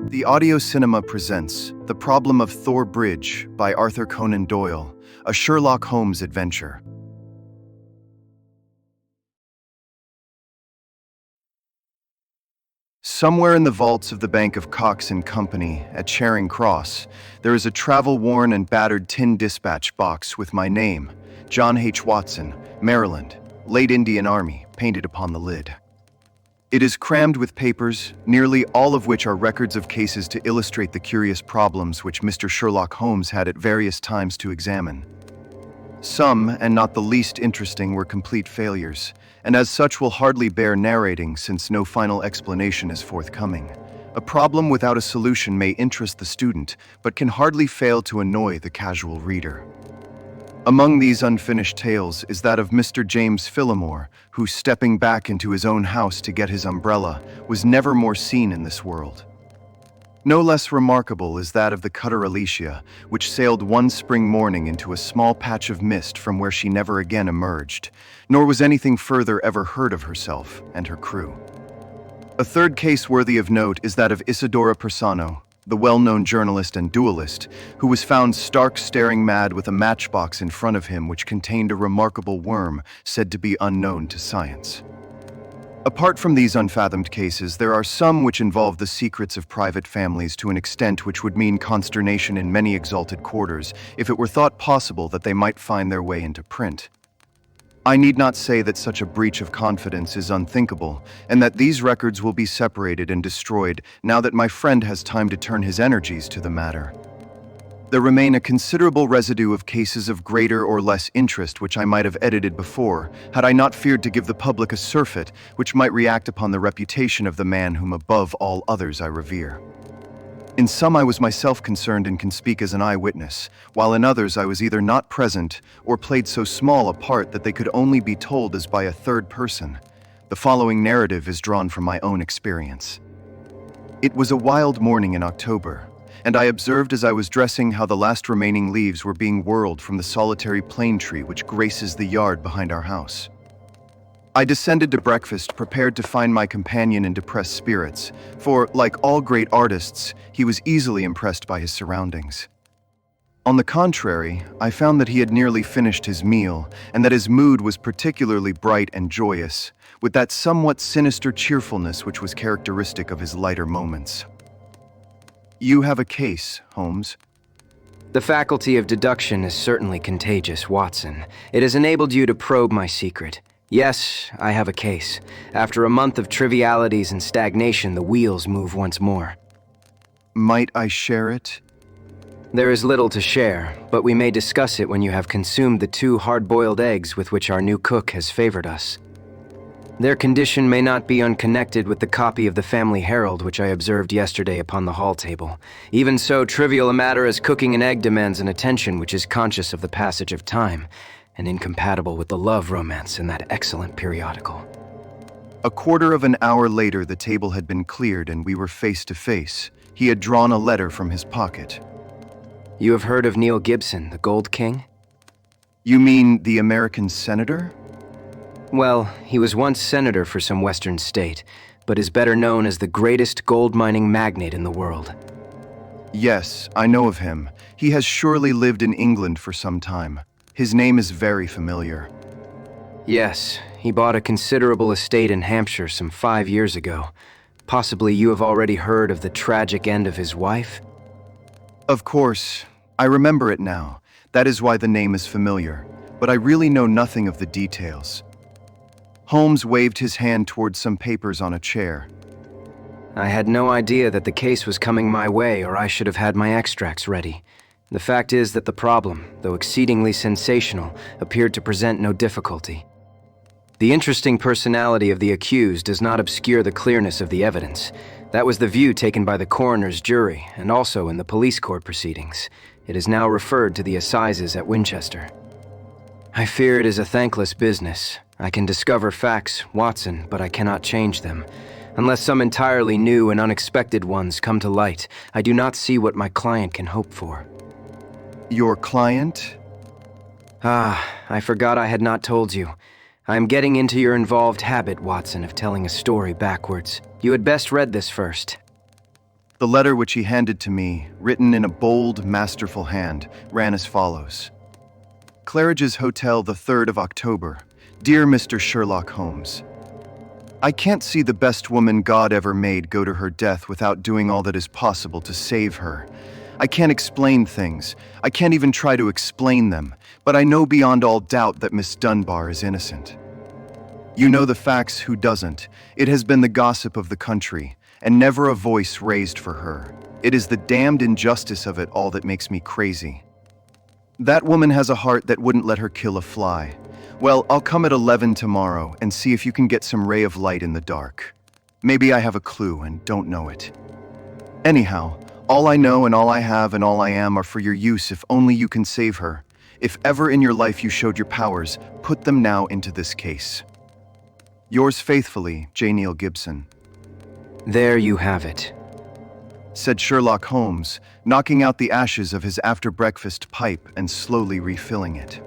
The Audio Cinema presents The Problem of Thor Bridge by Arthur Conan Doyle, a Sherlock Holmes adventure. Somewhere in the vaults of the Bank of Cox and Company at Charing Cross, there is a travel-worn and battered tin dispatch box with my name, John H. Watson, Maryland, late Indian Army, painted upon the lid. It is crammed with papers, nearly all of which are records of cases to illustrate the curious problems which Mr. Sherlock Holmes had at various times to examine. Some, and not the least interesting, were complete failures, and as such will hardly bear narrating since no final explanation is forthcoming. A problem without a solution may interest the student, but can hardly fail to annoy the casual reader. Among these unfinished tales is that of Mr. James Phillimore, who, stepping back into his own house to get his umbrella, was never more seen in this world. No less remarkable is that of the cutter Alicia, which sailed one spring morning into a small patch of mist from where she never again emerged, nor was anything further ever heard of herself and her crew. A third case worthy of note is that of Isidora Persano, the well-known journalist and duelist, who was found stark staring mad with a matchbox in front of him which contained a remarkable worm said to be unknown to science. Apart from these unfathomed cases, there are some which involve the secrets of private families to an extent which would mean consternation in many exalted quarters if it were thought possible that they might find their way into print. I need not say that such a breach of confidence is unthinkable, and that these records will be separated and destroyed now that my friend has time to turn his energies to the matter. There remain a considerable residue of cases of greater or less interest which I might have edited before, had I not feared to give the public a surfeit which might react upon the reputation of the man whom above all others I revere. In some I was myself concerned and can speak as an eyewitness, while in others I was either not present or played so small a part that they could only be told as by a third person. The following narrative is drawn from my own experience. It was a wild morning in October, and I observed as I was dressing how the last remaining leaves were being whirled from the solitary plane tree which graces the yard behind our house. I descended to breakfast prepared to find my companion in depressed spirits, for, like all great artists, he was easily impressed by his surroundings. On the contrary, I found that he had nearly finished his meal, and that his mood was particularly bright and joyous, with that somewhat sinister cheerfulness which was characteristic of his lighter moments. You have a case, Holmes. The faculty of deduction is certainly contagious, Watson. It has enabled you to probe my secret. Yes, I have a case. After a month of trivialities and stagnation, the wheels move once more. Might I share it? There is little to share, but we may discuss it when you have consumed the 2 hard-boiled eggs with which our new cook has favored us. Their condition may not be unconnected with the copy of the Family Herald which I observed yesterday upon the hall table. Even so trivial a matter as cooking an egg demands an attention which is conscious of the passage of time, and incompatible with the love romance in that excellent periodical. A quarter of an hour later, the table had been cleared and we were face to face. He had drawn a letter from his pocket. You have heard of Neil Gibson, the Gold King? You mean the American senator? Well, he was once senator for some western state, but is better known as the greatest gold mining magnate in the world. Yes, I know of him. He has surely lived in England for some time. His name is very familiar. Yes, he bought a considerable estate in Hampshire some 5 years ago. Possibly you have already heard of the tragic end of his wife? Of course, I remember it now. That is why the name is familiar, but I really know nothing of the details. Holmes waved his hand towards some papers on a chair. I had no idea that the case was coming my way, or I should have had my extracts ready. The fact is that the problem, though exceedingly sensational, appeared to present no difficulty. The interesting personality of the accused does not obscure the clearness of the evidence. That was the view taken by the coroner's jury, and also in the police court proceedings. It is now referred to the assizes at Winchester. I fear it is a thankless business. I can discover facts, Watson, but I cannot change them. Unless some entirely new and unexpected ones come to light, I do not see what my client can hope for. Your client? I forgot I had not told you. I am getting into your involved habit, Watson, of telling a story backwards. You had best read this first. The letter which he handed to me, written in a bold, masterful hand, ran as follows. Claridge's Hotel, the 3rd of October. Dear Mr. Sherlock Holmes, I can't see the best woman God ever made go to her death without doing all that is possible to save her. I can't explain things. I can't even try to explain them, but I know beyond all doubt that Miss Dunbar is innocent. You know the facts, who doesn't? It has been the gossip of the country, and never a voice raised for her. It is the damned injustice of it all that makes me crazy. That woman has a heart that wouldn't let her kill a fly. Well, I'll come at 11 tomorrow and see if you can get some ray of light in the dark. Maybe I have a clue and don't know it. Anyhow, all I know and all I have and all I am are for your use if only you can save her. If ever in your life you showed your powers, put them now into this case. Yours faithfully, J. Neil Gibson. There you have it, said Sherlock Holmes, knocking out the ashes of his after-breakfast pipe and slowly refilling it.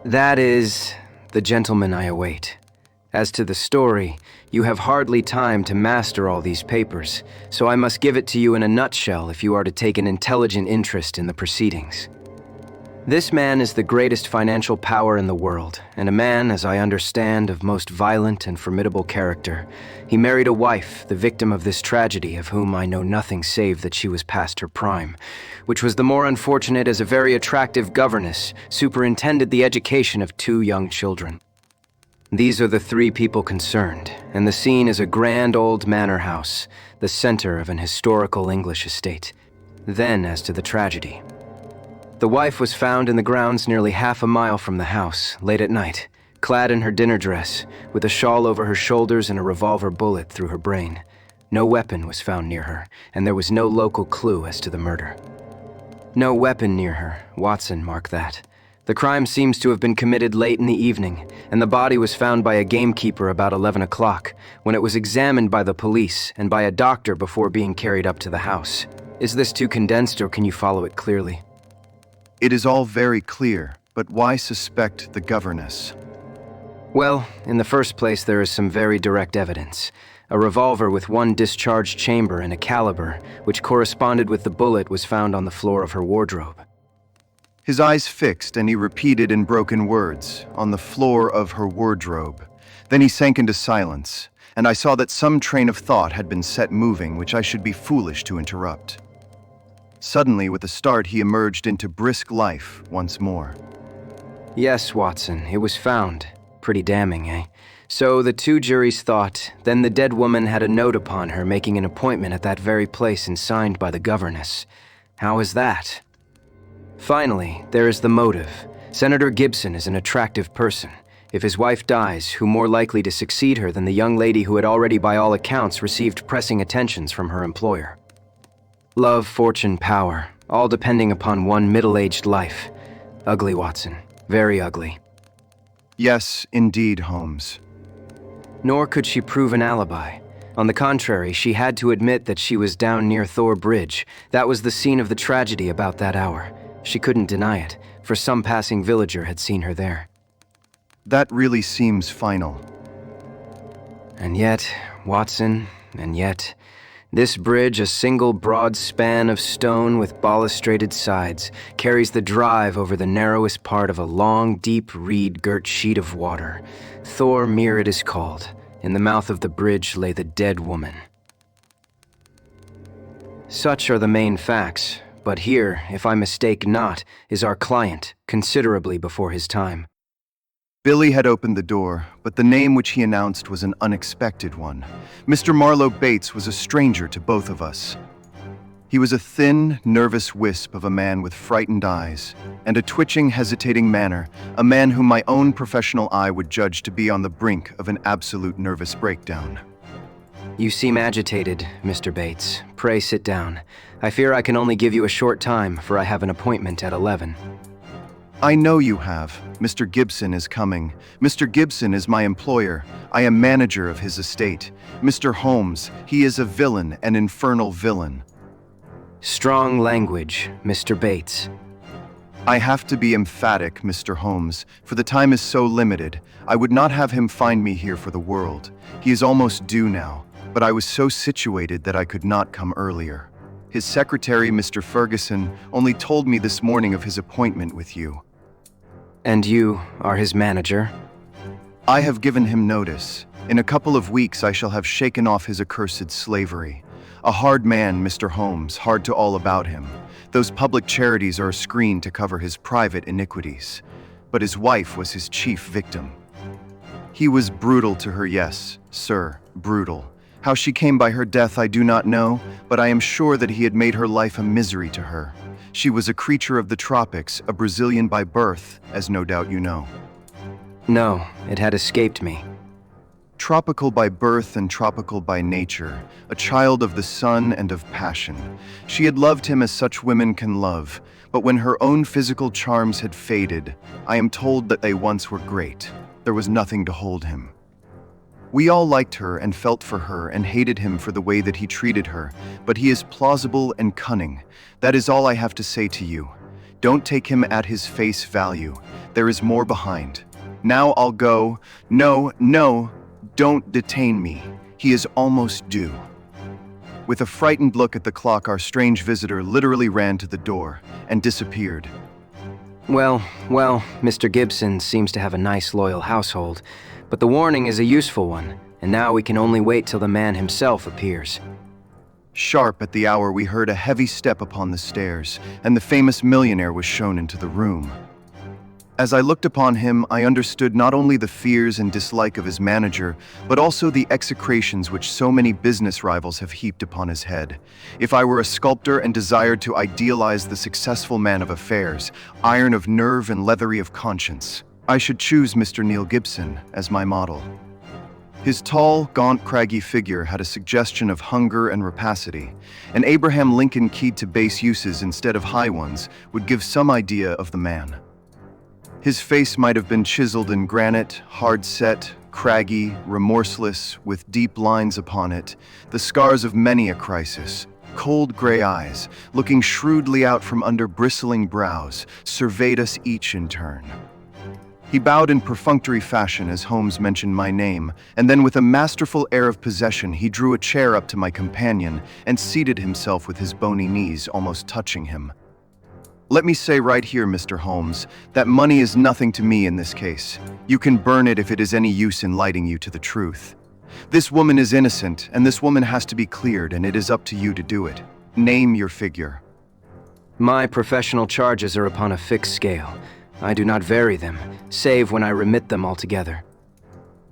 That is the gentleman I await. As to the story, you have hardly time to master all these papers, so I must give it to you in a nutshell if you are to take an intelligent interest in the proceedings. This man is the greatest financial power in the world, and a man, as I understand, of most violent and formidable character. He married a wife, the victim of this tragedy, of whom I know nothing save that she was past her prime, which was the more unfortunate as a very attractive governess superintended the education of 2 young children. These are the 3 people concerned, and the scene is a grand old manor house, the center of an historical English estate. Then, as to the tragedy. The wife was found in the grounds nearly half a mile from the house, late at night, clad in her dinner dress, with a shawl over her shoulders and a revolver bullet through her brain. No weapon was found near her, and there was no local clue as to the murder. No weapon near her, Watson, mark that. The crime seems to have been committed late in the evening, and the body was found by a gamekeeper about 11 o'clock, when it was examined by the police and by a doctor before being carried up to the house. Is this too condensed, or can you follow it clearly? It is all very clear, but why suspect the governess? Well, in the first place, there is some very direct evidence. A revolver with 1 discharged chamber and a caliber, which corresponded with the bullet, was found on the floor of her wardrobe. His eyes fixed, and he repeated in broken words, on the floor of her wardrobe. Then he sank into silence, and I saw that some train of thought had been set moving which I should be foolish to interrupt. Suddenly, with a start, he emerged into brisk life once more. Yes, Watson, it was found. Pretty damning, eh? So the 2 juries thought, then the dead woman had a note upon her making an appointment at that very place and signed by the governess. How is that? Finally, there is the motive. Senator Gibson is an attractive person. If his wife dies, who more likely to succeed her than the young lady who had already by all accounts received pressing attentions from her employer? Love, fortune, power, all depending upon one middle-aged life. Ugly, Watson. Very ugly. Yes, indeed, Holmes. Nor could she prove an alibi. On the contrary, she had to admit that she was down near Thor Bridge. That was the scene of the tragedy about that hour. She couldn't deny it, for some passing villager had seen her there. That really seems final. And yet, Watson, and yet... This bridge, a single broad span of stone with balustrated sides, carries the drive over the narrowest part of a long, deep reed-girt sheet of water. Thor Mere it is called. In the mouth of the bridge lay the dead woman. Such are the main facts, but here, if I mistake not, is our client, considerably before his time. Billy had opened the door, but the name which he announced was an unexpected one. Mr. Marlowe Bates was a stranger to both of us. He was a thin, nervous wisp of a man with frightened eyes, and a twitching, hesitating manner, a man whom my own professional eye would judge to be on the brink of an absolute nervous breakdown. You seem agitated, Mr. Bates. Pray sit down. I fear I can only give you a short time, for I have an appointment at 11. I know you have. Mr. Gibson is coming. Mr. Gibson is my employer. I am manager of his estate. Mr. Holmes, he is a villain, an infernal villain. Strong language, Mr. Bates. I have to be emphatic, Mr. Holmes, for the time is so limited. I would not have him find me here for the world. He is almost due now. but I was so situated that I could not come earlier. His secretary, Mr. Ferguson, only told me this morning of his appointment with you. And you are his manager? I have given him notice. In a couple of weeks I shall have shaken off his accursed slavery. A hard man, Mr. Holmes, hard to all about him. Those public charities are a screen to cover his private iniquities. But his wife was his chief victim. He was brutal to her, yes, sir, brutal. How she came by her death I do not know, but I am sure that he had made her life a misery to her. She was a creature of the tropics, a Brazilian by birth, as no doubt you know. No, it had escaped me. Tropical by birth and tropical by nature, a child of the sun and of passion. She had loved him as such women can love, but when her own physical charms had faded, I am told that they once were great. There was nothing to hold him. We all liked her and felt for her and hated him for the way that he treated her, but he is plausible and cunning. That is all I have to say to you. Don't take him at his face value. There is more behind. Now I'll go. No, don't detain me. He is almost due. With a frightened look at the clock, our strange visitor literally ran to the door and disappeared. Well, Mr. Gibson seems to have a nice, loyal household, but the warning is a useful one, and now we can only wait till the man himself appears. Sharp at the hour, we heard a heavy step upon the stairs, and the famous millionaire was shown into the room. As I looked upon him, I understood not only the fears and dislike of his manager, but also the execrations which so many business rivals have heaped upon his head. If I were a sculptor and desired to idealize the successful man of affairs, iron of nerve and leathery of conscience, I should choose Mr. Neil Gibson as my model. His tall, gaunt, craggy figure had a suggestion of hunger and rapacity, and Abraham Lincoln keyed to base uses instead of high ones would give some idea of the man. His face might have been chiseled in granite, hard-set, craggy, remorseless, with deep lines upon it, the scars of many a crisis. Cold gray eyes, looking shrewdly out from under bristling brows, surveyed us each in turn. He bowed in perfunctory fashion as Holmes mentioned my name, and then with a masterful air of possession he drew a chair up to my companion and seated himself with his bony knees almost touching him. Let me say right here, Mr. Holmes, that money is nothing to me in this case. You can burn it if it is any use in lighting you to the truth. This woman is innocent, and this woman has to be cleared, and it is up to you to do it. Name your figure. My professional charges are upon a fixed scale. I do not vary them, save when I remit them altogether.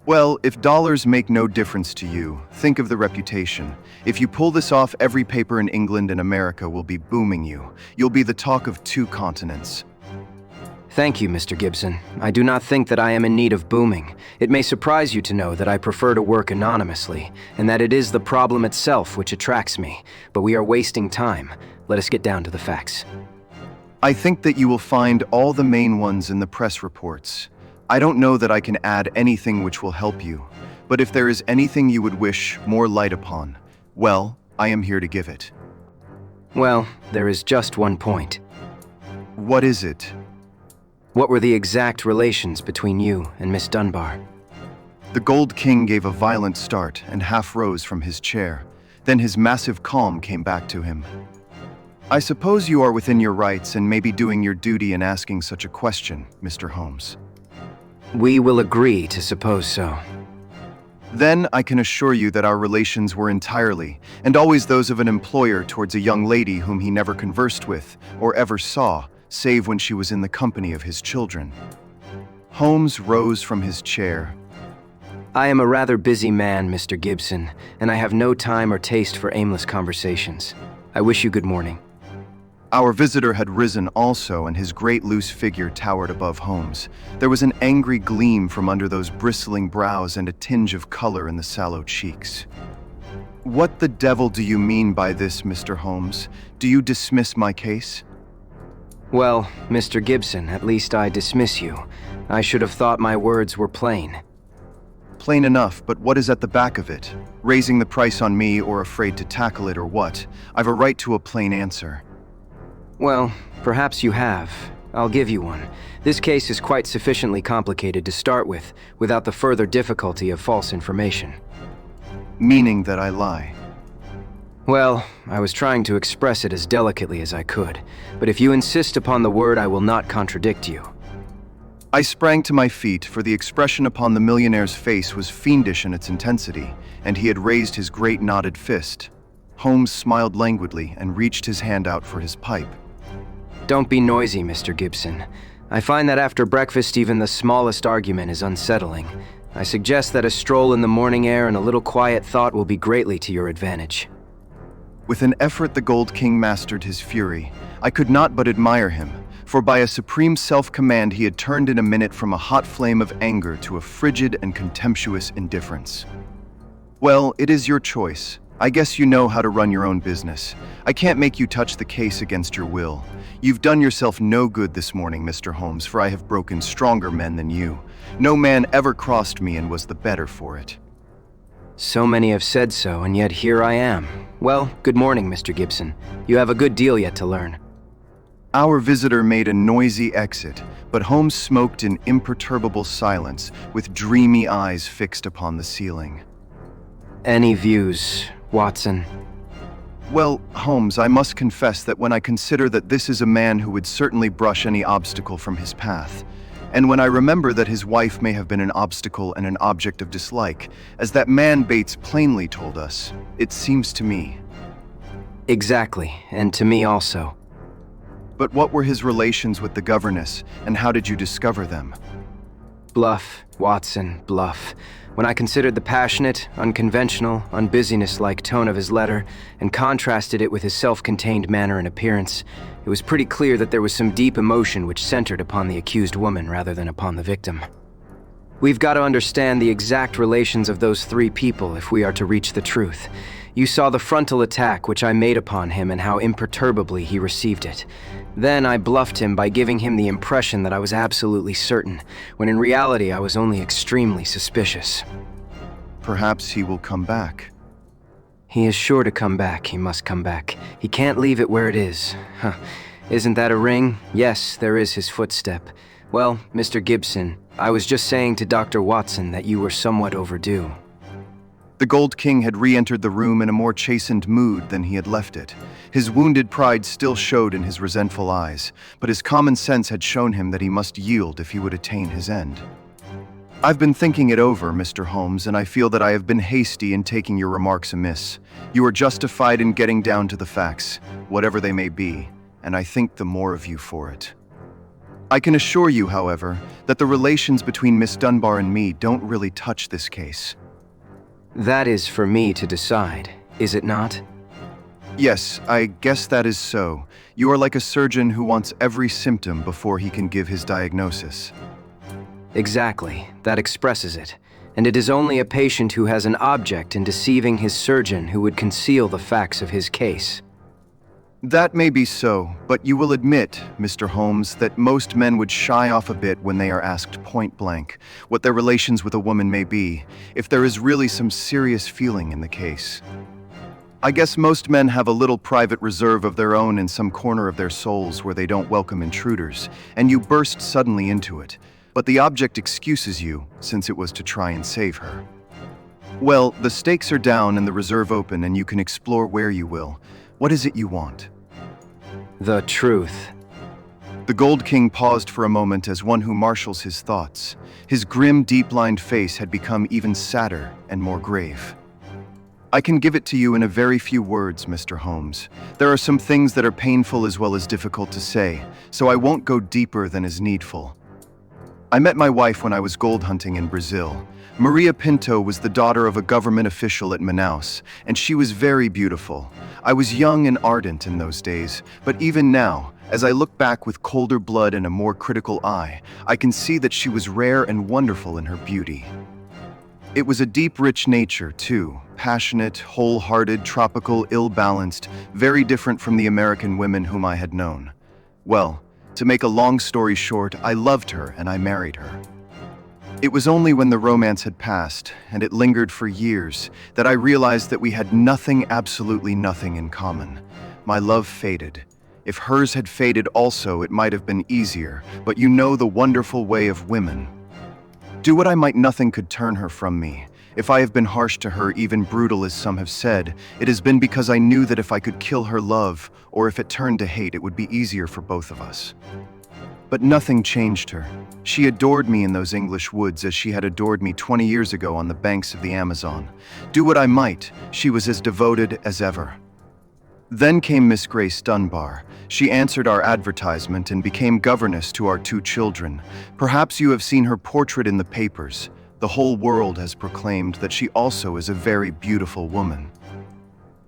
Well, if dollars make no difference to you, think of the reputation. If you pull this off, every paper in England and America will be booming you. You'll be the talk of 2 continents. Thank you, Mr. Gibson. I do not think that I am in need of booming. It may surprise you to know that I prefer to work anonymously, and that it is the problem itself which attracts me. But we are wasting time. Let us get down to the facts. I think that you will find all the main ones in the press reports. I don't know that I can add anything which will help you, but if there is anything you would wish more light upon, well, I am here to give it. Well, there is just one point. What is it? What were the exact relations between you and Miss Dunbar? The Gold King gave a violent start and half rose from his chair. Then his massive calm came back to him. I suppose you are within your rights and may be doing your duty in asking such a question, Mr. Holmes. We will agree to suppose so. Then I can assure you that our relations were entirely, and always those of an employer towards a young lady whom he never conversed with, or ever saw, save when she was in the company of his children. Holmes rose from his chair. I am a rather busy man, Mr. Gibson, and I have no time or taste for aimless conversations. I wish you good morning. Our visitor had risen also, and his great loose figure towered above Holmes. There was an angry gleam from under those bristling brows and a tinge of color in the sallow cheeks. What the devil do you mean by this, Mr. Holmes? Do you dismiss my case? Well, Mr. Gibson, at least I dismiss you. I should have thought my words were plain. Plain enough, but what is at the back of it? Raising the price on me or afraid to tackle it or what? I've a right to a plain answer. Well, perhaps you have. I'll give you one. This case is quite sufficiently complicated to start with, without the further difficulty of false information. meaning that I lie. Well, I was trying to express it as delicately as I could, but if you insist upon the word, I will not contradict you. I sprang to my feet, for the expression upon the millionaire's face was fiendish in its intensity, and he had raised his great knotted fist. Holmes smiled languidly and reached his hand out for his pipe. Don't be noisy, Mr. Gibson. I find that after breakfast, even the smallest argument is unsettling. I suggest that a stroll in the morning air and a little quiet thought will be greatly to your advantage. With an effort, the Gold King mastered his fury. I could not but admire him, for by a supreme self-command he had turned in a minute from a hot flame of anger to a frigid and contemptuous indifference. Well, it is your choice. I guess you know how to run your own business. I can't make you touch the case against your will. You've done yourself no good this morning, Mr. Holmes, for I have broken stronger men than you. No man ever crossed me and was the better for it. So many have said so, and yet here I am. Well, good morning, Mr. Gibson. You have a good deal yet to learn. Our visitor made a noisy exit, but Holmes smoked in imperturbable silence, with dreamy eyes fixed upon the ceiling. Any views, Watson? Well, Holmes, I must confess that when I consider that this is a man who would certainly brush any obstacle from his path, and when I remember that his wife may have been an obstacle and an object of dislike, as that man Bates plainly told us, it seems to me. Exactly, and to me also. But what were his relations with the governess, and how did you discover them? Bluff, Watson, bluff. When I considered the passionate, unconventional, unbusiness-like tone of his letter, and contrasted it with his self-contained manner and appearance, it was pretty clear that there was some deep emotion which centered upon the accused woman rather than upon the victim. We've got to understand the exact relations of those three people if we are to reach the truth. You saw the frontal attack which I made upon him and how imperturbably he received it. Then I bluffed him by giving him the impression that I was absolutely certain, when in reality I was only extremely suspicious. Perhaps he will come back. He is sure to come back. He must come back. He can't leave it where it is. Huh. Isn't that a ring? Yes, there is his footstep. Well, Mr. Gibson, I was just saying to Dr. Watson that you were somewhat overdue. The Gold King had re-entered the room in a more chastened mood than he had left it. His wounded pride still showed in his resentful eyes, but his common sense had shown him that he must yield if he would attain his end. I've been thinking it over, Mr. Holmes, and I feel that I have been hasty in taking your remarks amiss. You are justified in getting down to the facts, whatever they may be, and I think the more of you for it. I can assure you, however, that the relations between Miss Dunbar and me don't really touch this case. That is for me to decide, is it not? Yes, I guess that is so. You are like a surgeon who wants every symptom before he can give his diagnosis. Exactly, that expresses it. And it is only a patient who has an object in deceiving his surgeon who would conceal the facts of his case. That may be so, but you will admit, Mr. Holmes, that most men would shy off a bit when they are asked point blank what their relations with a woman may be, if there is really some serious feeling in the case. I guess most men have a little private reserve of their own in some corner of their souls where they don't welcome intruders, and you burst suddenly into it, but the object excuses you, since it was to try and save her. Well, the stakes are down and the reserve open, and you can explore where you will. What is it you want? The truth. The Gold King paused for a moment as one who marshals his thoughts. His grim, deep-lined face had become even sadder and more grave. I can give it to you in a very few words, Mr. Holmes. There are some things that are painful as well as difficult to say, so I won't go deeper than is needful. I met my wife when I was gold hunting in Brazil. Maria Pinto was the daughter of a government official at Manaus, and she was very beautiful. I was young and ardent in those days, but even now, as I look back with colder blood and a more critical eye, I can see that she was rare and wonderful in her beauty. It was a deep, rich nature, too, passionate, wholehearted, tropical, ill-balanced, very different from the American women whom I had known. Well, to make a long story short, I loved her and I married her. It was only when the romance had passed, and it lingered for years, that I realized that we had nothing, absolutely nothing in common. My love faded. If hers had faded also, it might have been easier, but you know the wonderful way of women. Do what I might, nothing could turn her from me. If I have been harsh to her, even brutal as some have said, it has been because I knew that if I could kill her love, or if it turned to hate, it would be easier for both of us. But nothing changed her. She adored me in those English woods as she had adored me 20 years ago on the banks of the Amazon. Do what I might, she was as devoted as ever. Then came Miss Grace Dunbar. She answered our advertisement and became governess to our 2 children. Perhaps you have seen her portrait in the papers. The whole world has proclaimed that she also is a very beautiful woman.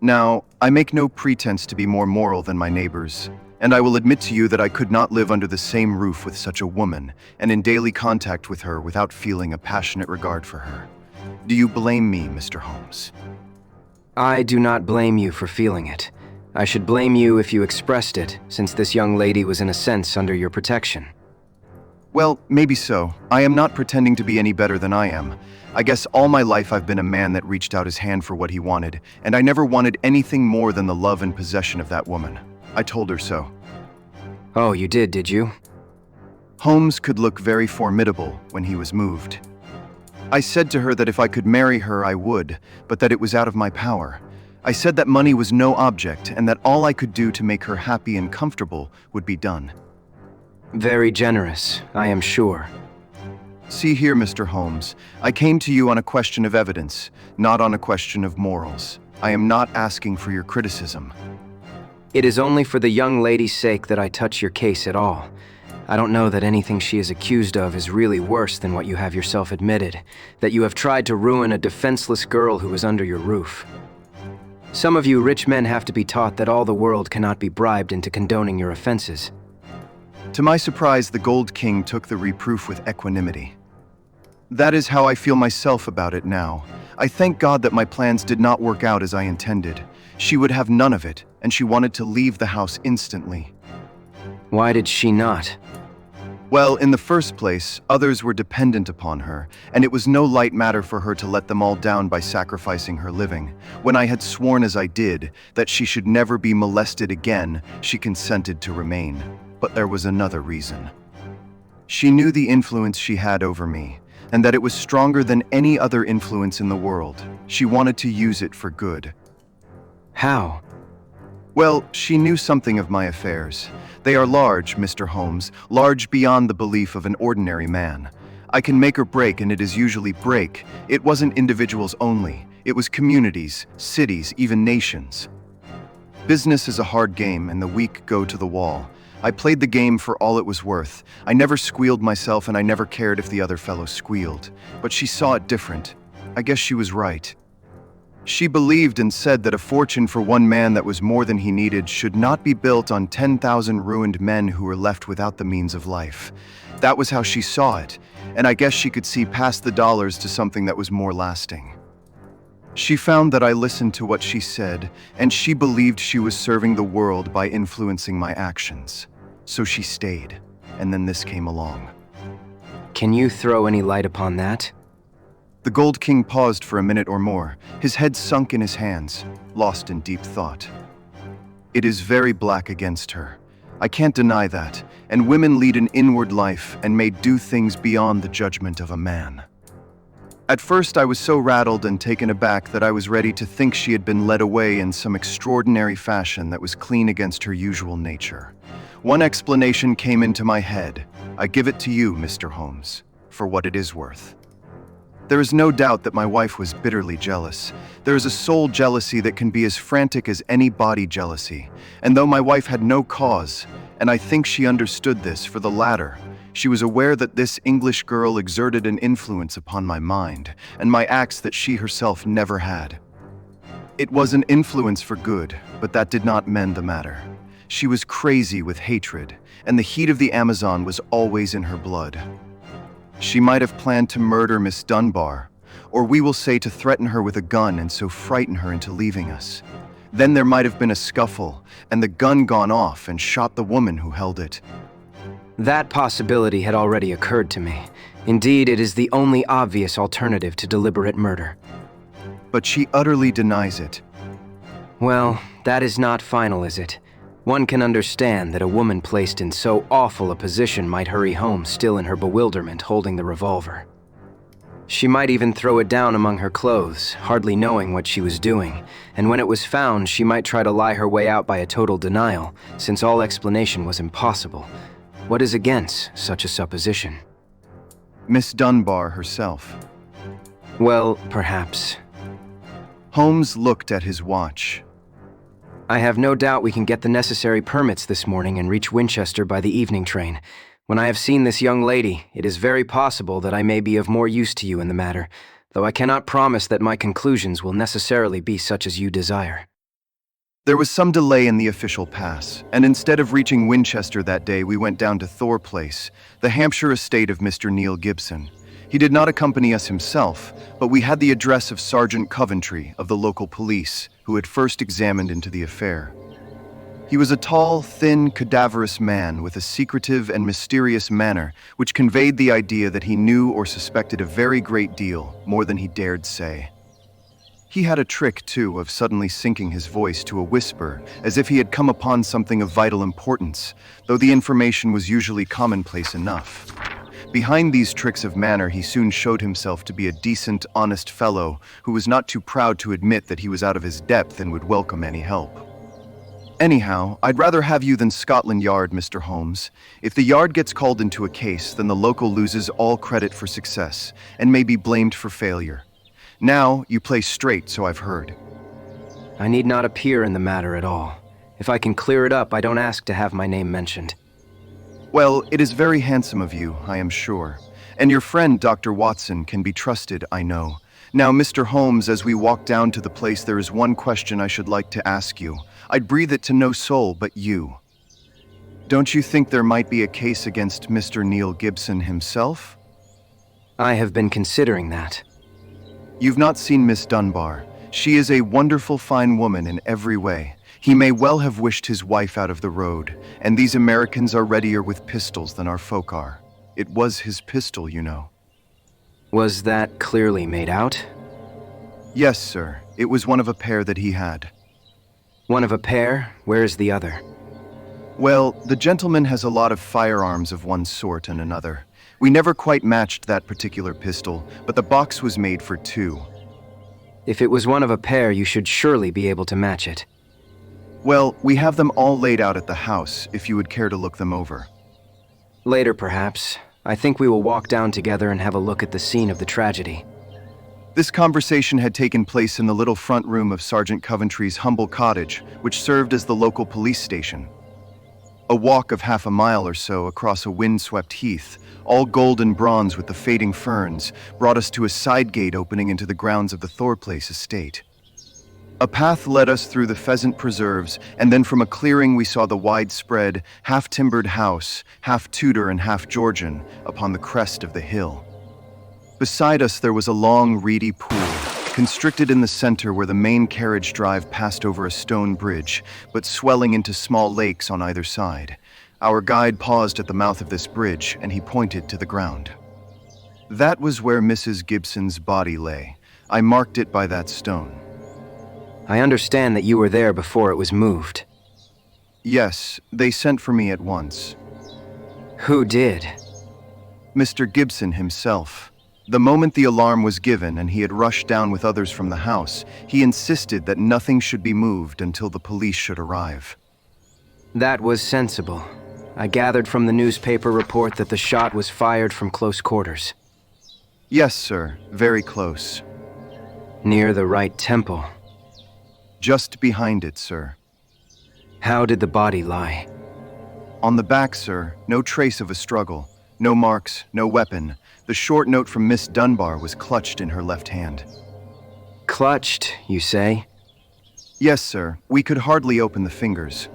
Now, I make no pretense to be more moral than my neighbors, and I will admit to you that I could not live under the same roof with such a woman and in daily contact with her without feeling a passionate regard for her. Do you blame me, Mr. Holmes? I do not blame you for feeling it. I should blame you if you expressed it, since this young lady was in a sense under your protection. Well, maybe so. I am not pretending to be any better than I am. I guess all my life I've been a man that reached out his hand for what he wanted, and I never wanted anything more than the love and possession of that woman. I told her so. Oh, you did you? Holmes could look very formidable when he was moved. I said to her that if I could marry her, I would, but that it was out of my power. I said that money was no object, and that all I could do to make her happy and comfortable would be done. Very generous, I am sure. See here, Mr. Holmes, I came to you on a question of evidence, not on a question of morals. I am not asking for your criticism. It is only for the young lady's sake that I touch your case at all. I don't know that anything she is accused of is really worse than what you have yourself admitted, that you have tried to ruin a defenseless girl who is under your roof. Some of you rich men have to be taught that all the world cannot be bribed into condoning your offenses. To my surprise, the Gold King took the reproof with equanimity. That is how I feel myself about it now. I thank God that my plans did not work out as I intended. She would have none of it, and she wanted to leave the house instantly. Why did she not? Well, in the first place, others were dependent upon her, and it was no light matter for her to let them all down by sacrificing her living. When I had sworn, as I did, that she should never be molested again, she consented to remain. But there was another reason. She knew the influence she had over me, and that it was stronger than any other influence in the world. She wanted to use it for good. How? Well, she knew something of my affairs. They are large, Mr. Holmes, large beyond the belief of an ordinary man. I can make or break, and it is usually break. It wasn't individuals only. It was communities, cities, even nations. Business is a hard game, and the weak go to the wall. I played the game for all it was worth. I never squealed myself, and I never cared if the other fellow squealed. But she saw it different. I guess she was right. She believed and said that a fortune for one man that was more than he needed should not be built on 10,000 ruined men who were left without the means of life. That was how she saw it, and I guess she could see past the dollars to something that was more lasting. She found that I listened to what she said, and she believed she was serving the world by influencing my actions. So she stayed, and then this came along. Can you throw any light upon that? The Gold King paused for a minute or more, his head sunk in his hands, lost in deep thought. It is very black against her. I can't deny that, and women lead an inward life and may do things beyond the judgment of a man. At first I was so rattled and taken aback that I was ready to think she had been led away in some extraordinary fashion that was clean against her usual nature. One explanation came into my head. I give it to you, Mr. Holmes, for what it is worth. There is no doubt that my wife was bitterly jealous. There is a soul jealousy that can be as frantic as any body jealousy. And though my wife had no cause, and I think she understood this for the latter, she was aware that this English girl exerted an influence upon my mind and my acts that she herself never had. It was an influence for good, but that did not mend the matter. She was crazy with hatred, and the heat of the Amazon was always in her blood. She might have planned to murder Miss Dunbar, or we will say to threaten her with a gun and so frighten her into leaving us. Then there might have been a scuffle, and the gun gone off and shot the woman who held it. That possibility had already occurred to me. Indeed, it is the only obvious alternative to deliberate murder. But she utterly denies it. Well, that is not final, is it? One can understand that a woman placed in so awful a position might hurry home still in her bewilderment, holding the revolver. She might even throw it down among her clothes, hardly knowing what she was doing, and when it was found, she might try to lie her way out by a total denial, since all explanation was impossible. What is against such a supposition? Miss Dunbar herself. Well, perhaps. Holmes looked at his watch. I have no doubt we can get the necessary permits this morning and reach Winchester by the evening train. When I have seen this young lady, it is very possible that I may be of more use to you in the matter, though I cannot promise that my conclusions will necessarily be such as you desire. There was some delay in the official pass, and instead of reaching Winchester that day, we went down to Thor Place, the Hampshire estate of Mr. Neil Gibson. He did not accompany us himself, but we had the address of Sergeant Coventry of the local police, who had first examined into the affair. He was a tall, thin, cadaverous man with a secretive and mysterious manner which conveyed the idea that he knew or suspected a very great deal, more than he dared say. He had a trick, too, of suddenly sinking his voice to a whisper, as if he had come upon something of vital importance, though the information was usually commonplace enough. Behind these tricks of manner, he soon showed himself to be a decent, honest fellow who was not too proud to admit that he was out of his depth and would welcome any help. Anyhow, I'd rather have you than Scotland Yard, Mr. Holmes. If the Yard gets called into a case, then the local loses all credit for success and may be blamed for failure. Now, you play straight, so I've heard. I need not appear in the matter at all. If I can clear it up, I don't ask to have my name mentioned. Well, it is very handsome of you, I am sure. And your friend, Dr. Watson, can be trusted, I know. Now, Mr. Holmes, as we walk down to the place, there is one question I should like to ask you. I'd breathe it to no soul but you. Don't you think there might be a case against Mr. Neil Gibson himself? I have been considering that. You've not seen Miss Dunbar. She is a wonderful fine woman in every way. He may well have wished his wife out of the road, and these Americans are readier with pistols than our folk are. It was his pistol, you know. Was that clearly made out? Yes, sir. It was one of a pair that he had. One of a pair? Where is the other? Well, the gentleman has a lot of firearms of one sort and another. We never quite matched that particular pistol, but the box was made for two. If it was one of a pair, you should surely be able to match it. Well, we have them all laid out at the house, if you would care to look them over. Later, perhaps. I think we will walk down together and have a look at the scene of the tragedy. This conversation had taken place in the little front room of Sergeant Coventry's humble cottage, which served as the local police station. A walk of half a mile or so across a wind-swept heath, all gold and bronze with the fading ferns, brought us to a side gate opening into the grounds of the Thor Place estate. A path led us through the pheasant preserves, and then from a clearing we saw the widespread, half-timbered house, half Tudor and half Georgian, upon the crest of the hill. Beside us there was a long, reedy pool, constricted in the center where the main carriage drive passed over a stone bridge, but swelling into small lakes on either side. Our guide paused at the mouth of this bridge, and he pointed to the ground. That was where Mrs. Gibson's body lay. I marked it by that stone. I understand that you were there before it was moved. Yes, they sent for me at once. Who did? Mr. Gibson himself. The moment the alarm was given and he had rushed down with others from the house, he insisted that nothing should be moved until the police should arrive. That was sensible. I gathered from the newspaper report that the shot was fired from close quarters. Yes, sir, very close. Near the right temple. Just behind it, sir. How did the body lie? On the back, sir, no trace of a struggle. No marks, no weapon. The short note from Miss Dunbar was clutched in her left hand. Clutched, you say? Yes, sir. We could hardly open the fingers.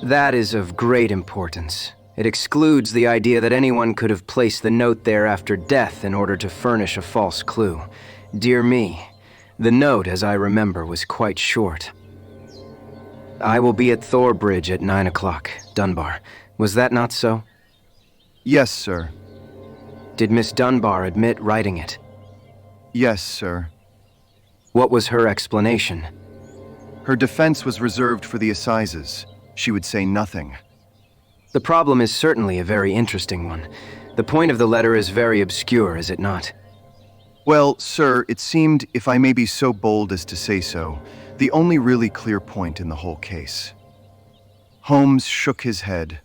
That is of great importance. It excludes the idea that anyone could have placed the note there after death in order to furnish a false clue. Dear me, the note, as I remember, was quite short. I will be at Thor Bridge at 9 o'clock, Dunbar. Was that not so? Yes, sir. Did Miss Dunbar admit writing it? Yes, sir. What was her explanation? Her defense was reserved for the assizes. She would say nothing. The problem is certainly a very interesting one. The point of the letter is very obscure, is it not? Well, sir, it seemed, if I may be so bold as to say so, the only really clear point in the whole case. Holmes shook his head.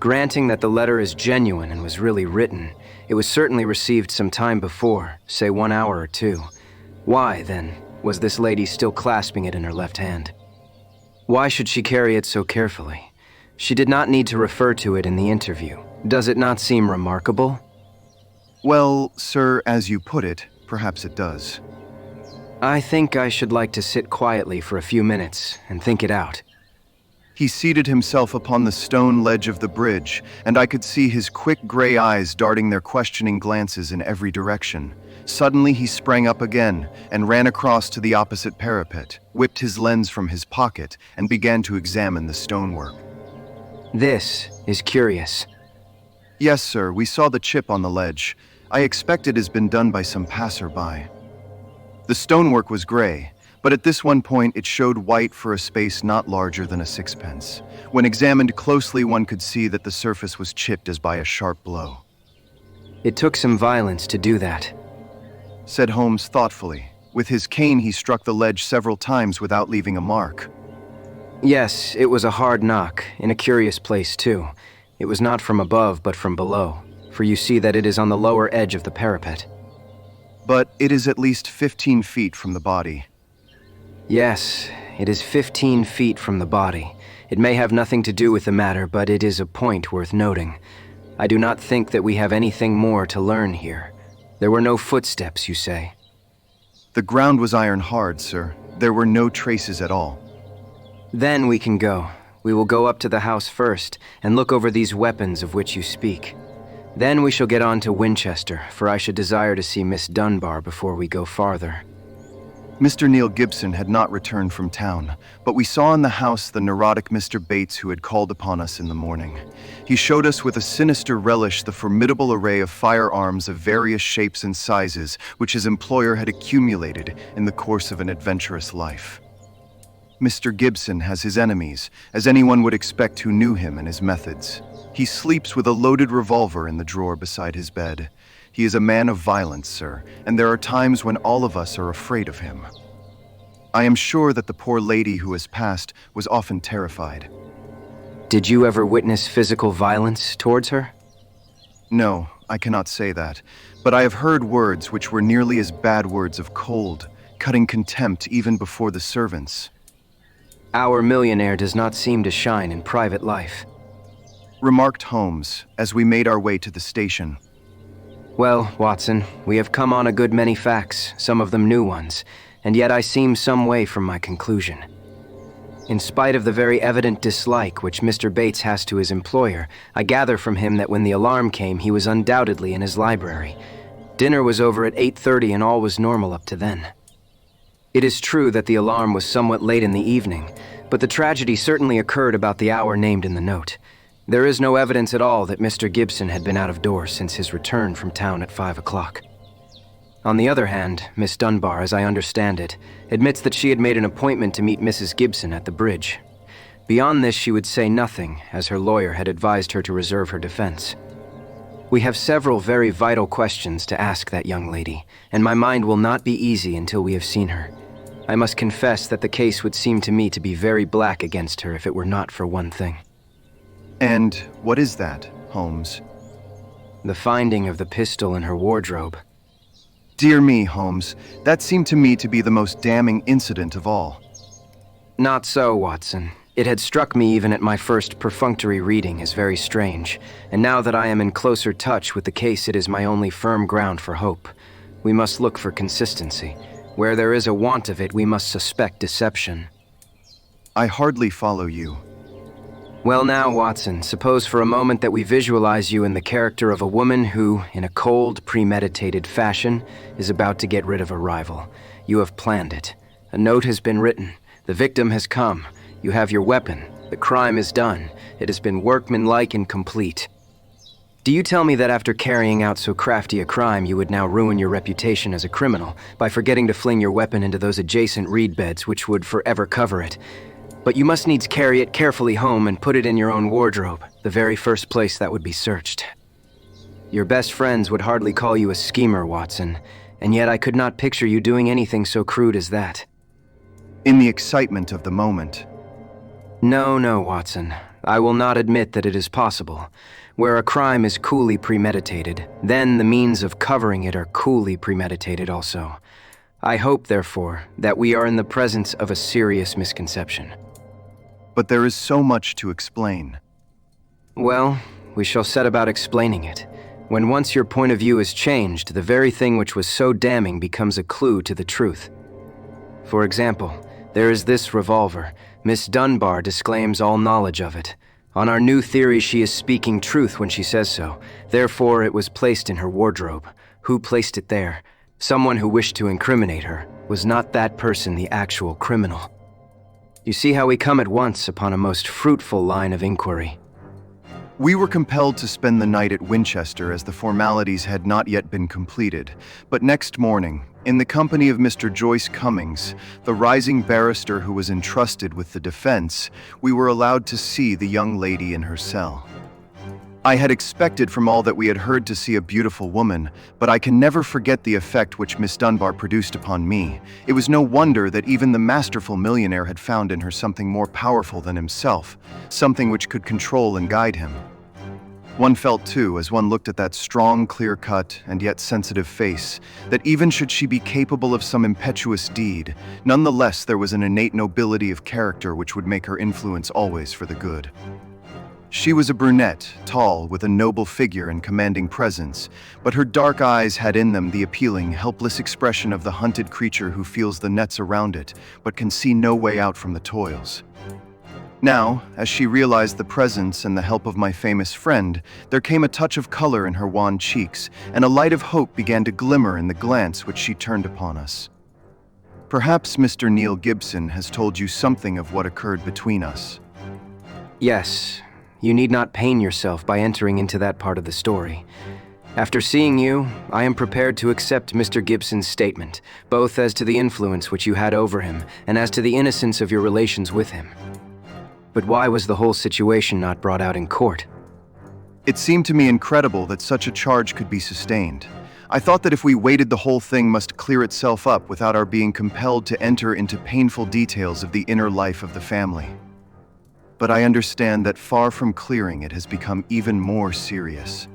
Granting that the letter is genuine and was really written, it was certainly received some time before, say 1 hour or two. Why, then, was this lady still clasping it in her left hand? Why should she carry it so carefully? She did not need to refer to it in the interview. Does it not seem remarkable? Well, sir, as you put it, perhaps it does. I think I should like to sit quietly for a few minutes and think it out. He seated himself upon the stone ledge of the bridge, and I could see his quick gray eyes darting their questioning glances in every direction. Suddenly he sprang up again and ran across to the opposite parapet, whipped his lens from his pocket, and began to examine the stonework. This is curious. Yes, sir, we saw the chip on the ledge. I expect it has been done by some passerby. The stonework was gray, but at this one point it showed white for a space not larger than a sixpence. When examined closely, one could see that the surface was chipped as by a sharp blow. It took some violence to do that, said Holmes thoughtfully. With his cane he struck the ledge several times without leaving a mark. Yes, it was a hard knock, in a curious place too. It was not from above, but from below, for you see that it is on the lower edge of the parapet. But it is at least 15 feet from the body. Yes, it is 15 feet from the body. It may have nothing to do with the matter, but it is a point worth noting. I do not think that we have anything more to learn here. There were no footsteps, you say? The ground was iron hard, sir. There were no traces at all. Then we can go. We will go up to the house first and look over these weapons of which you speak. Then we shall get on to Winchester, for I should desire to see Miss Dunbar before we go farther. Mr. Neil Gibson had not returned from town, but we saw in the house the neurotic Mr. Bates who had called upon us in the morning. He showed us with a sinister relish the formidable array of firearms of various shapes and sizes which his employer had accumulated in the course of an adventurous life. Mr. Gibson has his enemies, as anyone would expect who knew him and his methods. He sleeps with a loaded revolver in the drawer beside his bed. He is a man of violence, sir, and there are times when all of us are afraid of him. I am sure that the poor lady who has passed was often terrified. Did you ever witness physical violence towards her? No, I cannot say that, but I have heard words which were nearly as bad words of cold, cutting contempt even before the servants. Our millionaire does not seem to shine in private life, remarked Holmes as we made our way to the station. Well, Watson, we have come on a good many facts, some of them new ones, and yet I seem some way from my conclusion. In spite of the very evident dislike which Mr. Bates has to his employer, I gather from him that when the alarm came, he was undoubtedly in his library. Dinner was over at 8:30 and all was normal up to then. It is true that the alarm was somewhat late in the evening, but the tragedy certainly occurred about the hour named in the note. There is no evidence at all that Mr. Gibson had been out of doors since his return from town at 5 o'clock. On the other hand, Miss Dunbar, as I understand it, admits that she had made an appointment to meet Mrs. Gibson at the bridge. Beyond this, she would say nothing, as her lawyer had advised her to reserve her defense. We have several very vital questions to ask that young lady, and my mind will not be easy until we have seen her. I must confess that the case would seem to me to be very black against her if it were not for one thing. And what is that, Holmes? The finding of the pistol in her wardrobe. Dear me, Holmes, that seemed to me to be the most damning incident of all. Not so, Watson. It had struck me even at my first perfunctory reading as very strange, and now that I am in closer touch with the case, it is my only firm ground for hope. We must look for consistency. Where there is a want of it, we must suspect deception. I hardly follow you. Well now, Watson, suppose for a moment that we visualize you in the character of a woman who, in a cold, premeditated fashion, is about to get rid of a rival. You have planned it. A note has been written. The victim has come. You have your weapon. The crime is done. It has been workmanlike and complete. Do you tell me that after carrying out so crafty a crime, you would now ruin your reputation as a criminal by forgetting to fling your weapon into those adjacent reed beds which would forever cover it? But you must needs carry it carefully home and put it in your own wardrobe, the very first place that would be searched. Your best friends would hardly call you a schemer, Watson. and yet I could not picture you doing anything so crude as that. In the excitement of the moment. No, Watson. I will not admit that it is possible. Where a crime is coolly premeditated, then the means of covering it are coolly premeditated also. I hope, therefore, that we are in the presence of a serious misconception. But there is so much to explain. Well, we shall set about explaining it. When once your point of view is changed, the very thing which was so damning becomes a clue to the truth. For example, there is this revolver. Miss Dunbar disclaims all knowledge of it. On our new theory, she is speaking truth when she says so. Therefore, it was placed in her wardrobe. Who placed it there? Someone who wished to incriminate her. Was not that person the actual criminal? You see how we come at once upon a most fruitful line of inquiry. We were compelled to spend the night at Winchester as the formalities had not yet been completed, but next morning, in the company of Mr. Joyce Cummings, the rising barrister who was entrusted with the defense, we were allowed to see the young lady in her cell. I had expected from all that we had heard to see a beautiful woman, but I can never forget the effect which Miss Dunbar produced upon me. It was no wonder that even the masterful millionaire had found in her something more powerful than himself, something which could control and guide him. One felt, too, as one looked at that strong, clear-cut, and yet sensitive face, that even should she be capable of some impetuous deed, nonetheless there was an innate nobility of character which would make her influence always for the good. She was a brunette, tall, with a noble figure and commanding presence, but her dark eyes had in them the appealing, helpless expression of the hunted creature who feels the nets around it, but can see no way out from the toils. Now, as she realized the presence and the help of my famous friend, there came a touch of color in her wan cheeks, and a light of hope began to glimmer in the glance which she turned upon us. Perhaps Mr. Neil Gibson has told you something of what occurred between us. Yes, you need not pain yourself by entering into that part of the story. After seeing you, I am prepared to accept Mr. Gibson's statement, both as to the influence which you had over him and as to the innocence of your relations with him. But why was the whole situation not brought out in court? It seemed to me incredible that such a charge could be sustained. I thought that if we waited, the whole thing must clear itself up without our being compelled to enter into painful details of the inner life of the family. But I understand that far from clearing, it has become even more serious.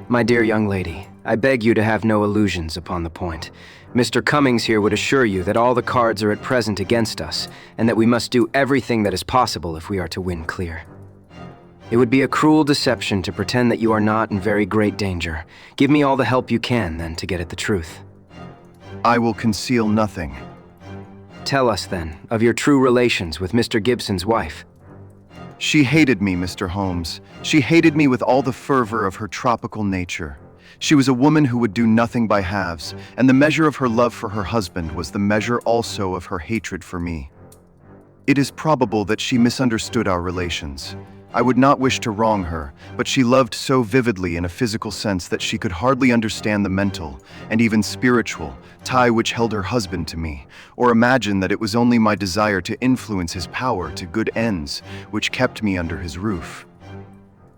My dear young lady, I beg you to have no illusions upon the point. Mr. Cummings here would assure you that all the cards are at present against us, and that we must do everything that is possible if we are to win clear. It would be a cruel deception to pretend that you are not in very great danger. Give me all the help you can, then, to get at the truth. I will conceal nothing. Tell us, then, of your true relations with Mr. Gibson's wife. She hated me, Mr. Holmes. She hated me with all the fervor of her tropical nature. She was a woman who would do nothing by halves, and the measure of her love for her husband was the measure also of her hatred for me. It is probable that she misunderstood our relations. I would not wish to wrong her, but she loved so vividly in a physical sense that she could hardly understand the mental, and even spiritual, tie which held her husband to me, or imagine that it was only my desire to influence his power to good ends which kept me under his roof.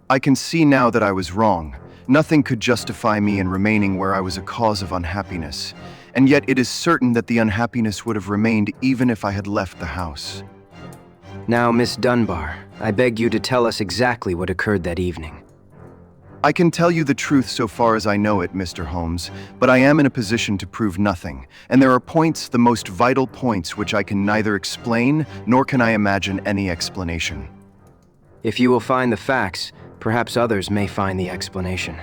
I can see now that I was wrong. Nothing could justify me in remaining where I was a cause of unhappiness, and yet it is certain that the unhappiness would have remained even if I had left the house. Now, Miss Dunbar, I beg you to tell us exactly what occurred that evening. I can tell you the truth so far as I know it, Mr. Holmes, but I am in a position to prove nothing, and there are points, the most vital points, which I can neither explain nor can I imagine any explanation. If you will find the facts, perhaps others may find the explanation.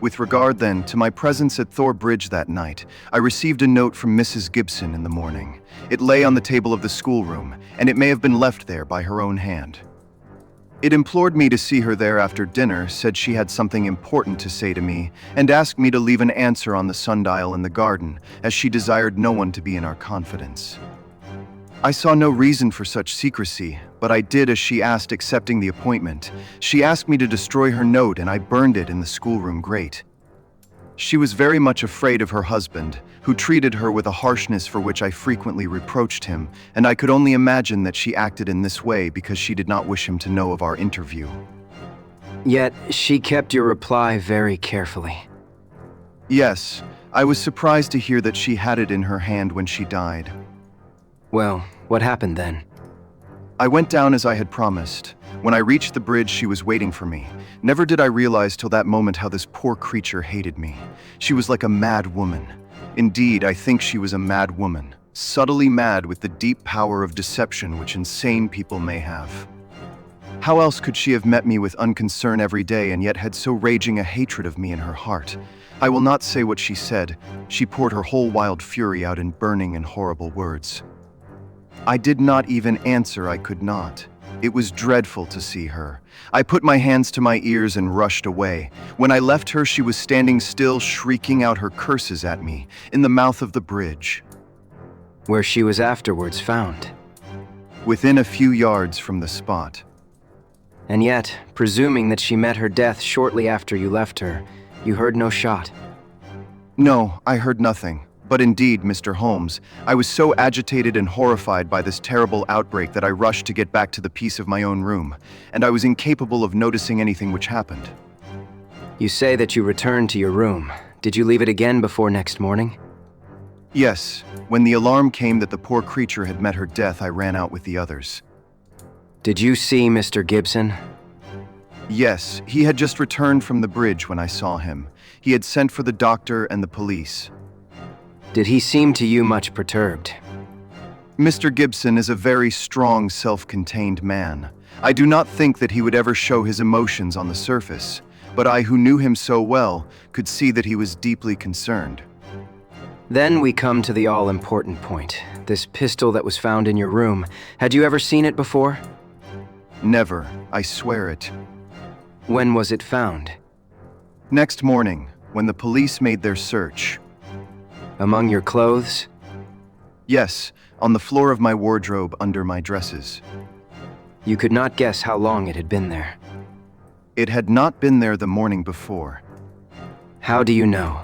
With regard, then, to my presence at Thor Bridge that night, I received a note from Mrs. Gibson in the morning. It lay on the table of the schoolroom, and it may have been left there by her own hand. It implored me to see her there after dinner, said she had something important to say to me, and asked me to leave an answer on the sundial in the garden, as she desired no one to be in our confidence. I saw no reason for such secrecy, but I did as she asked, accepting the appointment. She asked me to destroy her note, and I burned it in the schoolroom grate. She was very much afraid of her husband, who treated her with a harshness for which I frequently reproached him, and I could only imagine that she acted in this way because she did not wish him to know of our interview. Yet she kept your reply very carefully. Yes, I was surprised to hear that she had it in her hand when she died. Well, what happened then? I went down as I had promised. When I reached the bridge, she was waiting for me. Never did I realize till that moment how this poor creature hated me. She was like a mad woman. Indeed, I think she was a mad woman, subtly mad with the deep power of deception which insane people may have. How else could she have met me with unconcern every day and yet had so raging a hatred of me in her heart? I will not say what she said. She poured her whole wild fury out in burning and horrible words. I did not even answer. I could not. It was dreadful to see her. I put my hands to my ears and rushed away. When I left her, she was standing still, shrieking out her curses at me, in the mouth of the bridge. Where she was afterwards found. Within a few yards from the spot. And yet, presuming that she met her death shortly after you left her, you heard no shot. No, I heard nothing. But indeed, Mr. Holmes, I was so agitated and horrified by this terrible outbreak that I rushed to get back to the peace of my own room, and I was incapable of noticing anything which happened. You say that you returned to your room. Did you leave it again before next morning? Yes. When the alarm came that the poor creature had met her death, I ran out with the others. Did you see Mr. Gibson? Yes, he had just returned from the bridge when I saw him. He had sent for the doctor and the police. Did he seem to you much perturbed? Mr. Gibson is a very strong, self-contained man. I do not think that he would ever show his emotions on the surface, but I, who knew him so well, could see that he was deeply concerned. Then we come to the all-important point. This pistol that was found in your room. Had you ever seen it before? Never. I swear it. When was it found? Next morning, when the police made their search. Among your clothes? Yes, on the floor of my wardrobe under my dresses. You could not guess how long it had been there. It had not been there the morning before. How do you know?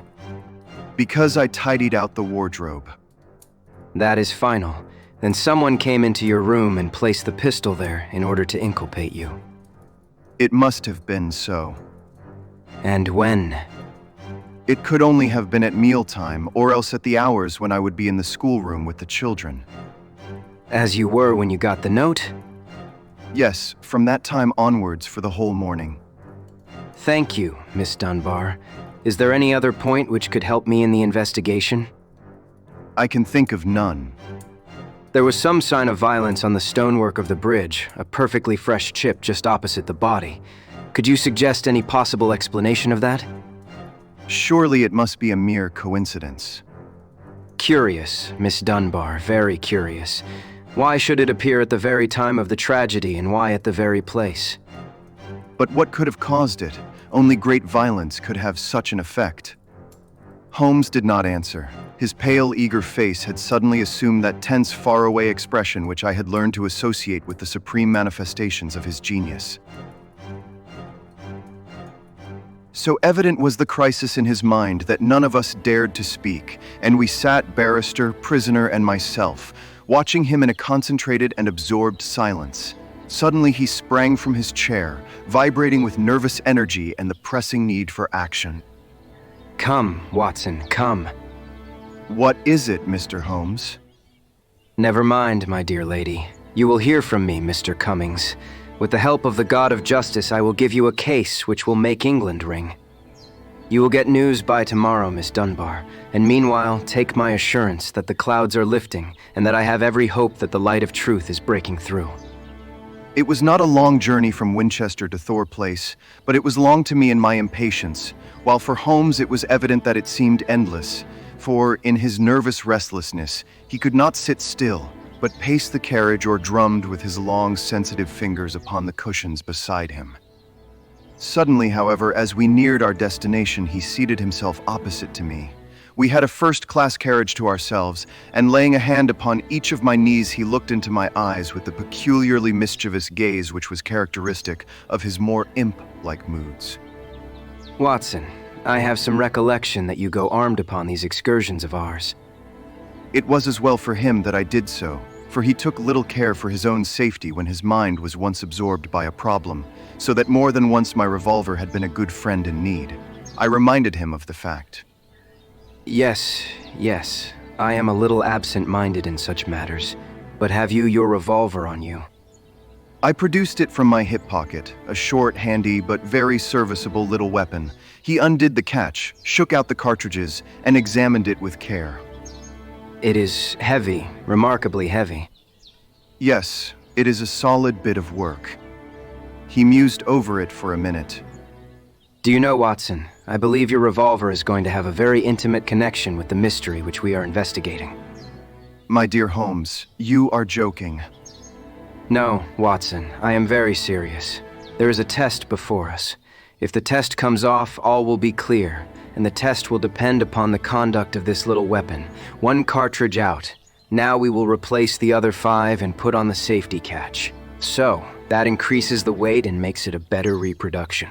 Because I tidied out the wardrobe. That is final. Then someone came into your room and placed the pistol there in order to inculpate you. It must have been so. And when? It could only have been at mealtime, or else at the hours when I would be in the schoolroom with the children. As you were when you got the note? Yes, from that time onwards for the whole morning. Thank you, Miss Dunbar. Is there any other point which could help me in the investigation? I can think of none. There was some sign of violence on the stonework of the bridge, a perfectly fresh chip just opposite the body. Could you suggest any possible explanation of that? Surely it must be a mere coincidence. Curious, Miss Dunbar, very curious. Why should it appear at the very time of the tragedy, and why at the very place? But what could have caused it? Only great violence could have such an effect. Holmes did not answer. His pale, eager face had suddenly assumed that tense, faraway expression which I had learned to associate with the supreme manifestations of his genius. So evident was the crisis in his mind that none of us dared to speak, and we sat, barrister, prisoner, and myself, watching him in a concentrated and absorbed silence. Suddenly he sprang from his chair, vibrating with nervous energy and the pressing need for action. Come, Watson, come. What is it, Mr. Holmes? Never mind, my dear lady. You will hear from me, Mr. Cummings. With the help of the God of Justice, I will give you a case which will make England ring. You will get news by tomorrow, Miss Dunbar, and meanwhile, take my assurance that the clouds are lifting and that I have every hope that the light of truth is breaking through. It was not a long journey from Winchester to Thor Place, but it was long to me in my impatience, while for Holmes it was evident that it seemed endless, for, in his nervous restlessness, he could not sit still, but paced the carriage or drummed with his long, sensitive fingers upon the cushions beside him. Suddenly, however, as we neared our destination, he seated himself opposite to me. We had a first-class carriage to ourselves, and laying a hand upon each of my knees, he looked into my eyes with the peculiarly mischievous gaze which was characteristic of his more imp-like moods. Watson, I have some recollection that you go armed upon these excursions of ours. It was as well for him that I did so, for he took little care for his own safety when his mind was once absorbed by a problem, so that more than once my revolver had been a good friend in need. I reminded him of the fact. Yes. I am a little absent-minded in such matters. But have you your revolver on you? I produced it from my hip pocket, a short, handy, but very serviceable little weapon. He undid the catch, shook out the cartridges, and examined it with care. It is heavy, remarkably heavy. Yes, it is a solid bit of work. He mused over it for a minute. Do you know, Watson, I believe your revolver is going to have a very intimate connection with the mystery which we are investigating. My dear Holmes, you are joking. No, Watson, I am very serious. There is a test before us. If the test comes off, all will be clear, and the test will depend upon the conduct of this little weapon. One cartridge out. Now we will replace the other 5 and put on the safety catch. So, that increases the weight and makes it a better reproduction.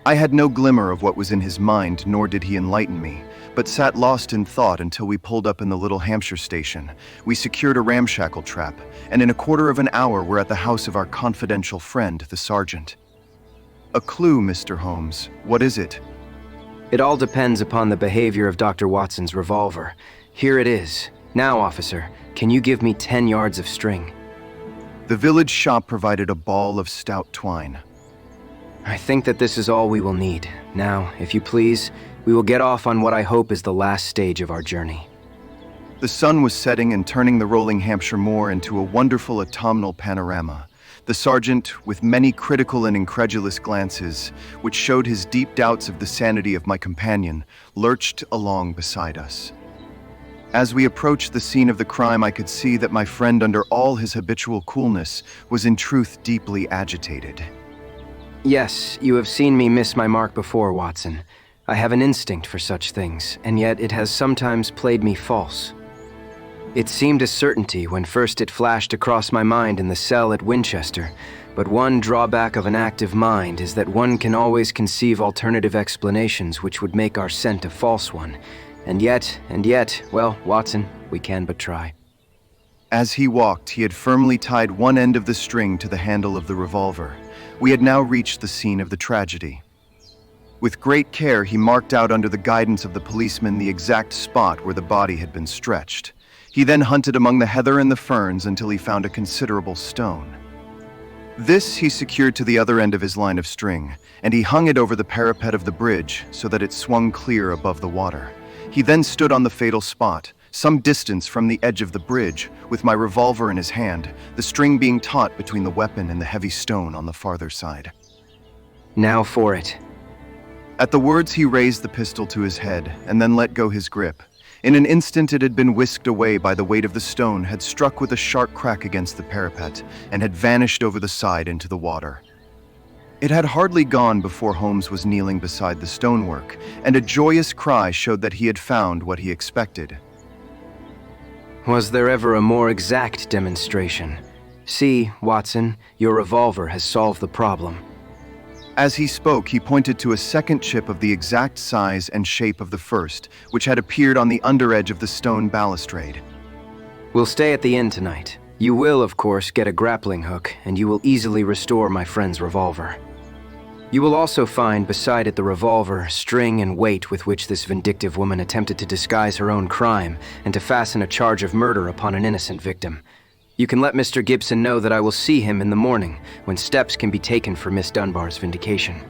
I had no glimmer of what was in his mind, nor did he enlighten me, but sat lost in thought until we pulled up in the little Hampshire station. We secured a ramshackle trap, and in a quarter of an hour were at the house of our confidential friend, the sergeant. A clue, Mr. Holmes. What is it? It all depends upon the behavior of Dr. Watson's revolver. Here it is. Now, officer, can you give me 10 yards of string? The village shop provided a ball of stout twine. I think that this is all we will need. Now, if you please, we will get off on what I hope is the last stage of our journey. The sun was setting and turning the rolling Hampshire moor into a wonderful autumnal panorama. The sergeant, with many critical and incredulous glances, which showed his deep doubts of the sanity of my companion, lurched along beside us. As we approached the scene of the crime, I could see that my friend, under all his habitual coolness, was in truth deeply agitated. Yes, you have seen me miss my mark before, Watson. I have an instinct for such things, and yet it has sometimes played me false. It seemed a certainty when first it flashed across my mind in the cell at Winchester, but one drawback of an active mind is that one can always conceive alternative explanations which would make our scent a false one. And yet, well, Watson, we can but try. As he walked, he had firmly tied one end of the string to the handle of the revolver. We had now reached the scene of the tragedy. With great care, he marked out under the guidance of the policeman the exact spot where the body had been stretched. He then hunted among the heather and the ferns until he found a considerable stone. This he secured to the other end of his line of string, and he hung it over the parapet of the bridge so that it swung clear above the water. He then stood on the fatal spot, some distance from the edge of the bridge, with my revolver in his hand, the string being taut between the weapon and the heavy stone on the farther side. Now for it. At the words, he raised the pistol to his head and then let go his grip. In an instant it had been whisked away by the weight of the stone, had struck with a sharp crack against the parapet, and had vanished over the side into the water. It had hardly gone before Holmes was kneeling beside the stonework, and a joyous cry showed that he had found what he expected. Was there ever a more exact demonstration? See, Watson, your revolver has solved the problem. As he spoke, he pointed to a second chip of the exact size and shape of the first, which had appeared on the underedge of the stone balustrade. We'll stay at the inn tonight. You will, of course, get a grappling hook, and you will easily restore my friend's revolver. You will also find beside it the revolver, string, and weight with which this vindictive woman attempted to disguise her own crime and to fasten a charge of murder upon an innocent victim. You can let Mr. Gibson know that I will see him in the morning, when steps can be taken for Miss Dunbar's vindication.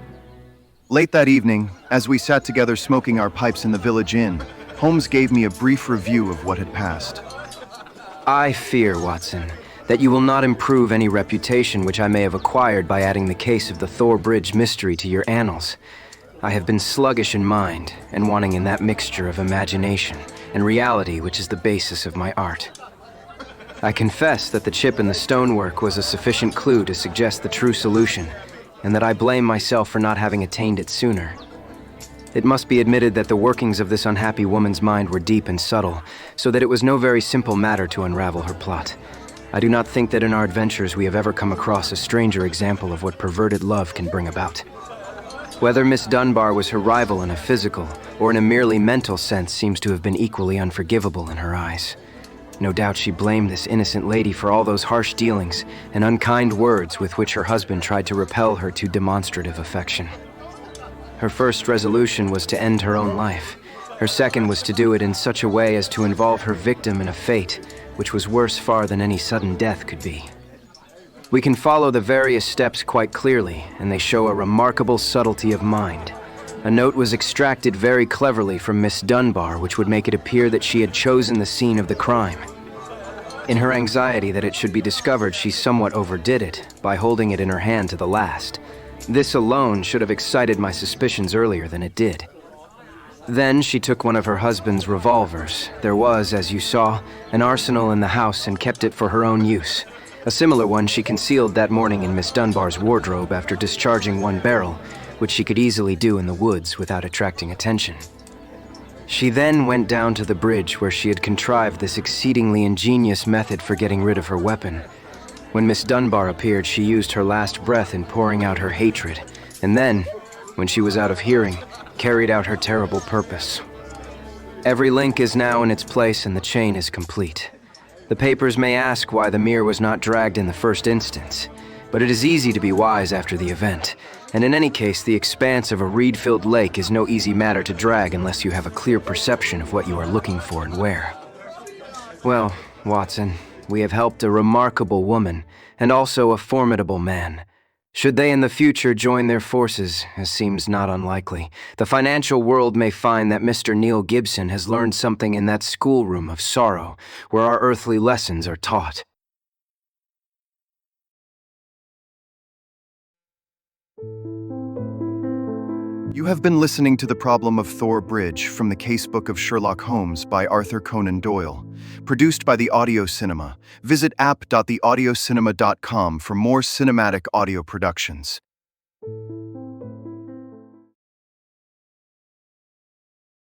Late that evening, as we sat together smoking our pipes in the village inn, Holmes gave me a brief review of what had passed. I fear, Watson, that you will not improve any reputation which I may have acquired by adding the case of the Thor Bridge mystery to your annals. I have been sluggish in mind, and wanting in that mixture of imagination and reality which is the basis of my art. I confess that the chip in the stonework was a sufficient clue to suggest the true solution, and that I blame myself for not having attained it sooner. It must be admitted that the workings of this unhappy woman's mind were deep and subtle, so that it was no very simple matter to unravel her plot. I do not think that in our adventures we have ever come across a stranger example of what perverted love can bring about. Whether Miss Dunbar was her rival in a physical or in a merely mental sense seems to have been equally unforgivable in her eyes. No doubt she blamed this innocent lady for all those harsh dealings and unkind words with which her husband tried to repel her to demonstrative affection. Her first resolution was to end her own life. Her Her second was to do it in such a way as to involve her victim in a fate which was worse far than any sudden death could be. We can follow the various steps quite clearly, and they show a remarkable subtlety of mind. A note was extracted very cleverly from Miss Dunbar, which would make it appear that she had chosen the scene of the crime. In her anxiety that it should be discovered, she somewhat overdid it by holding it in her hand to the last. This alone should have excited my suspicions earlier than it did. Then she took one of her husband's revolvers. There was, as you saw, an arsenal in the house and kept it for her own use. A similar one she concealed that morning in Miss Dunbar's wardrobe after discharging one barrel, which she could easily do in the woods without attracting attention. She then went down to the bridge where she had contrived this exceedingly ingenious method for getting rid of her weapon. When Miss Dunbar appeared, she used her last breath in pouring out her hatred, and then, when she was out of hearing, carried out her terrible purpose. Every link is now in its place and the chain is complete. The papers may ask why the mirror was not dragged in the first instance, but it is easy to be wise after the event, and in any case, the expanse of a reed-filled lake is no easy matter to drag unless you have a clear perception of what you are looking for and where. Well, Watson, we have helped a remarkable woman, and also a formidable man. Should they in the future join their forces, as seems not unlikely, the financial world may find that Mr. Neil Gibson has learned something in that schoolroom of sorrow, where our earthly lessons are taught. You have been listening to The Problem of Thor Bridge from the Casebook of Sherlock Holmes by Arthur Conan Doyle, produced by the Audio Cinema. Visit app.theaudiocinema.com for more cinematic audio productions.